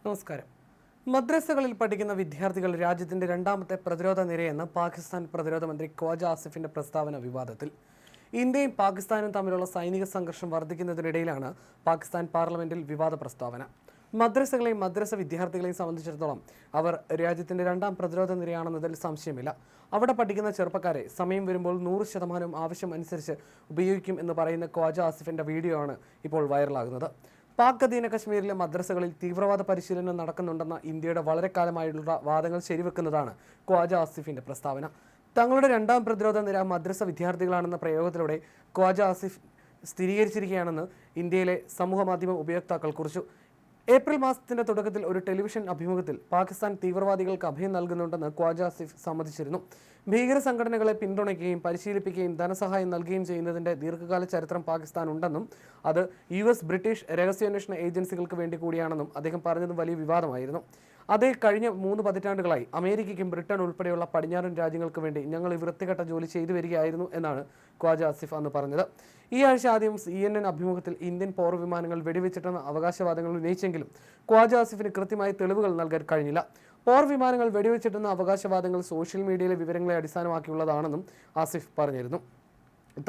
നമസ്കാരം. മദ്രസകളിൽ പഠിക്കുന്ന വിദ്യാർത്ഥികൾ രാജ്യത്തിന്റെ രണ്ടാമത്തെ പ്രതിരോധ നിരയെന്ന് പാകിസ്ഥാൻ പ്രതിരോധ മന്ത്രി ഖ്വാജ ആസിഫിന്റെ പ്രസ്താവന വിവാദത്തിൽ. ഇന്ത്യയും പാകിസ്ഥാനും തമ്മിലുള്ള സൈനിക സംഘർഷം വർദ്ധിക്കുന്നതിനിടയിലാണ് പാകിസ്ഥാൻ പാർലമെന്റിൽ വിവാദ പ്രസ്താവന. മദ്രസകളെയും മദ്രസ വിദ്യാർത്ഥികളെയും സംബന്ധിച്ചിടത്തോളം അവർ രാജ്യത്തിന്റെ രണ്ടാം പ്രതിരോധ നിരയാണെന്നതിൽ സംശയമില്ല. അവിടെ പഠിക്കുന്ന ചെറുപ്പക്കാരെ സമയം വരുമ്പോൾ 100% ആവശ്യം അനുസരിച്ച് ഉപയോഗിക്കും എന്ന് പറയുന്ന ഖ്വാജ ആസിഫിന്റെ വീഡിയോ ആണ് ഇപ്പോൾ വൈറലാകുന്നത്. പാക് അധീന കശ്മീരിലെ മദ്രസകളിൽ തീവ്രവാദ പരിശീലനം നടക്കുന്നുണ്ടെന്ന ഇന്ത്യയുടെ വളരെ കാലമായുള്ള വാദങ്ങൾ ശരിവെക്കുന്നതാണ് ഖ്വാജ ആസിഫിന്റെ പ്രസ്താവന. തങ്ങളുടെ രണ്ടാം പ്രതിരോധ നിര മദ്രസ വിദ്യാർത്ഥികളാണെന്ന പ്രയോഗത്തിലൂടെ ഖ്വാജ ആസിഫ് സ്ഥിരീകരിച്ചിരിക്കുകയാണെന്ന് ഇന്ത്യയിലെ സമൂഹമാധ്യമ ഉപയോക്താക്കൾ കുറിച്ചു. ഏപ്രിൽ മാസത്തിന്റെ തുടക്കത്തിൽ ഒരു ടെലിവിഷൻ അഭിമുഖത്തിൽ പാകിസ്ഥാൻ തീവ്രവാദികൾക്ക് അഭയം നൽകുന്നുണ്ടെന്ന് ഖ്വാജ ആസിഫ് സമ്മതിച്ചിരുന്നു. ഭീകര സംഘടനകളെ പിന്തുണയ്ക്കുകയും പരിശീലിപ്പിക്കുകയും ധനസഹായം നൽകുകയും ചെയ്യുന്നതിന്റെ ദീർഘകാല ചരിത്രം പാകിസ്ഥാൻ ഉണ്ടെന്നും അത് US, ബ്രിട്ടീഷ് രഹസ്യാന്വേഷണ ഏജൻസികൾക്ക് വേണ്ടി കൂടിയാണെന്നും അദ്ദേഹം പറഞ്ഞതും വലിയ വിവാദമായിരുന്നു. അതേ കഴിഞ്ഞ 3 പതിറ്റാണ്ടുകളായി അമേരിക്കയ്ക്കും ബ്രിട്ടൻ ഉൾപ്പെടെയുള്ള പടിഞ്ഞാറൻ രാജ്യങ്ങൾക്ക് വേണ്ടി ഞങ്ങൾ ഈ വൃത്തികെട്ട ജോലി ചെയ്തു വരികയായിരുന്നു എന്നാണ് ഖ്വാജ ആസിഫ് അന്ന് പറഞ്ഞത്. ഈ ആഴ്ച ആദ്യം CNN അഭിമുഖത്തിൽ ഇന്ത്യൻ പോർ വിമാനങ്ങൾ വെടിവെച്ചിട്ടെന്ന അവകാശവാദങ്ങൾ ഉന്നയിച്ചെങ്കിലും ഖ്വാജ ആസിഫിന് കൃത്യമായ തെളിവുകൾ നൽകാൻ കഴിഞ്ഞില്ല. പോർ വിമാനങ്ങൾ വെടിവെച്ചിട്ടെന്ന അവകാശവാദങ്ങൾ സോഷ്യൽ മീഡിയയിലെ വിവരങ്ങളെ അടിസ്ഥാനമാക്കിയുള്ളതാണെന്നും ആസിഫ് പറഞ്ഞിരുന്നു.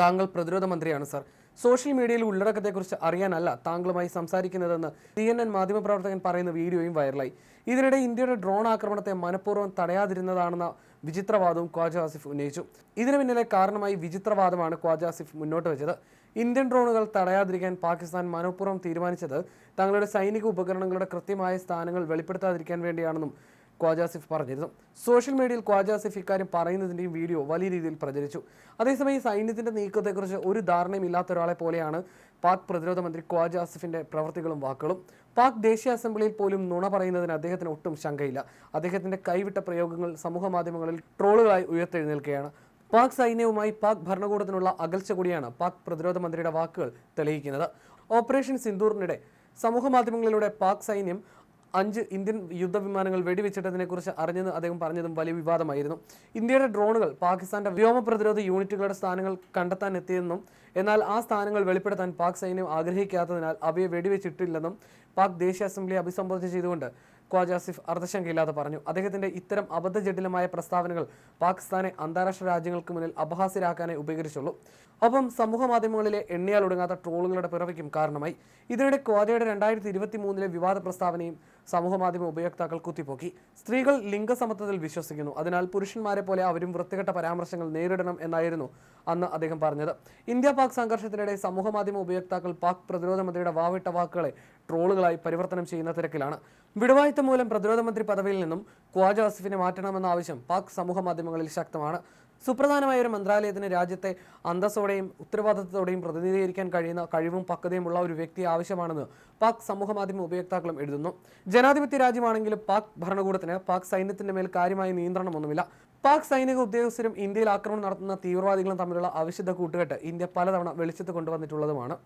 താങ്കൾ പ്രതിരോധ മന്ത്രിയാണ് സർ. സോഷ്യൽ മീഡിയയിൽ ഉള്ളടക്കത്തെക്കുറിച്ച് അറിയാനല്ല താങ്കളുമായി സംസാരിക്കുന്നതെന്ന് CNN മാധ്യമപ്രവർത്തകൻ പറയുന്ന വീഡിയോയും വൈറലായി. ഇതിനിടെ ഇന്ത്യയുടെ ഡ്രോൺ ആക്രമണത്തെ മനഃപൂർവ്വം തടയാതിരുന്നതാണെന്ന വിചിത്രവാദവും ഖ്വാജ ആസിഫ് ഉന്നയിച്ചു. ഇതിനു പിന്നിലെ കാരണമായി വിചിത്രവാദമാണ് ഖ്വാജ ആസിഫ് മുന്നോട്ട് വെച്ചത്. ഇന്ത്യൻ ഡ്രോണുകൾ തടയാതിരിക്കാൻ പാകിസ്ഥാൻ മനഃപൂർവ്വം തീരുമാനിച്ചത് തങ്ങളുടെ സൈനിക ഉപകരണങ്ങളുടെ കൃത്യമായ സ്ഥാനങ്ങൾ വെളിപ്പെടുത്താതിരിക്കാൻ വേണ്ടിയാണെന്നും ഖ്വാജ ആസിഫ് പറഞ്ഞിരുന്നു. സോഷ്യൽ മീഡിയയിൽ ഖ്വാജ ആസിഫ് ഇക്കാര്യം പറയുന്നതിൻ്റെയും വീഡിയോ വലിയ രീതിയിൽ പ്രചരിച്ചു. അതേസമയം സൈന്യത്തിന്റെ നീക്കത്തെക്കുറിച്ച് ഒരു ധാരണയും ഇല്ലാത്ത ഒരാളെ പോലെയാണ് പാക് പ്രതിരോധ മന്ത്രി ഖ്വാജ ആസിഫിന്റെ പ്രവൃത്തികളും വാക്കുകളും. പാക് ദേശീയ അസംബ്ലിയിൽ പോലും നുണ പറയുന്നതിന് അദ്ദേഹത്തിന് ഒട്ടും ശങ്കയില്ല. അദ്ദേഹത്തിന്റെ കൈവിട്ട പ്രയോഗങ്ങൾ സമൂഹ മാധ്യമങ്ങളിൽ ട്രോളുകളായി ഉയർത്തെഴുന്നേൽക്കുകയാണ്. പാക് സൈന്യവുമായി പാക് ഭരണകൂടത്തിനുള്ള അകൽച്ച കൂടിയാണ് പാക് പ്രതിരോധ മന്ത്രിയുടെ വാക്കുകൾ തെളിയിക്കുന്നത്. ഓപ്പറേഷൻ സിന്ദൂറിനിടെ സമൂഹ മാധ്യമങ്ങളിലൂടെ പാക് സൈന്യം 5 ഇന്ത്യൻ യുദ്ധവിമാനങ്ങൾ വെടിവെച്ചിട്ടതിനെക്കുറിച്ച് അറിഞ്ഞെന്ന് അദ്ദേഹം പറഞ്ഞതും വലിയ വിവാദമായിരുന്നു. ഇന്ത്യയുടെ ഡ്രോണുകൾ പാകിസ്ഥാന്റെ വ്യോമ പ്രതിരോധ യൂണിറ്റുകളുടെ സ്ഥാനങ്ങൾ കണ്ടെത്താൻ എത്തിയെന്നും എന്നാൽ ആ സ്ഥാനങ്ങൾ വെളിപ്പെടുത്താൻ പാക് സൈന്യം ആഗ്രഹിക്കാത്തതിനാൽ അവയെ വെടിവെച്ചിട്ടില്ലെന്നും പാക് ദേശീയ അസംബ്ലിയെ അഭിസംബോധന ചെയ്തുകൊണ്ട് ഖ്വാജ ആസിഫ് അർദ്ധശങ്കയില്ലാതെ പറഞ്ഞു. അദ്ദേഹത്തിന്റെ ഇത്തരം അബദ്ധജടിലമായ പ്രസ്താവനകൾ പാകിസ്ഥാനെ അന്താരാഷ്ട്ര രാജ്യങ്ങൾക്ക് മുന്നിൽ അപഹാസ്യരാക്കാനേ ഉപകരിച്ചുള്ളൂ. ഒപ്പം സമൂഹ മാധ്യമങ്ങളിലെ എണ്ണിയാൽ ഒടുങ്ങാത്ത ട്രോളുകളുടെ പിറവിക്കും കാരണമായി. ഇതിനിടെ ഖ്വാജയുടെ 2023 വിവാദ പ്രസ്താവനയും സമൂഹ മാധ്യമ ഉപയോക്താക്കൾ കുത്തിപ്പോക്കി. സ്ത്രീകൾ ലിംഗസമത്വത്തിൽ വിശ്വസിക്കുന്നു, അതിനാൽ പുരുഷന്മാരെ പോലെ അവരും വൃത്തികെട്ട പരാമർശങ്ങൾ നേരിടണം എന്നായിരുന്നു അന്ന് അദ്ദേഹം പറഞ്ഞത്. ഇന്ത്യ പാക് സംഘർഷത്തിനിടെ സമൂഹ മാധ്യമ ഉപയോക്താക്കൾ പാക് പ്രതിരോധ മന്ത്രിയുടെ വാവിട്ട വാക്കുകളെ ട്രോളുകളായി പരിവർത്തനം ചെയ്യുന്ന തിരക്കിലാണ്. വിടുവായുത്തം മൂലം പ്രതിരോധ മന്ത്രി പദവിയിൽ നിന്നും ഖ്വാജ ആസിഫിനെ മാറ്റണമെന്ന ആവശ്യം പാക് സമൂഹ മാധ്യമങ്ങളിൽ ശക്തമാണ്. സുപ്രധാനമായ ഒരു മന്ത്രാലയത്തിന് രാജ്യത്തെ അന്തസ്സോടെയും ഉത്തരവാദിത്തത്തോടെയും പ്രതിനിധീകരിക്കാൻ കഴിയുന്ന കഴിവും പക്വതയുമുള്ള ഒരു വ്യക്തി ആവശ്യമാണെന്ന് പാക് സമൂഹ മാധ്യമ ഉപയോക്താക്കളും എഴുതുന്നു. ജനാധിപത്യ രാജ്യമാണെങ്കിലും പാക് ഭരണകൂടത്തിന് പാക് സൈന്യത്തിന്റെ മേൽ കാര്യമായ നിയന്ത്രണമൊന്നുമില്ല. പാക് സൈനിക ഉദ്യോഗസ്ഥരും ഇന്ത്യയിൽ ആക്രമണം നടത്തുന്ന തീവ്രവാദികളും തമ്മിലുള്ള അവിശുദ്ധ കൂട്ടുകെട്ട് ഇന്ത്യ പലതവണ വെളിച്ചത്ത് കൊണ്ടുവന്നിട്ടുള്ളതുമാണ്.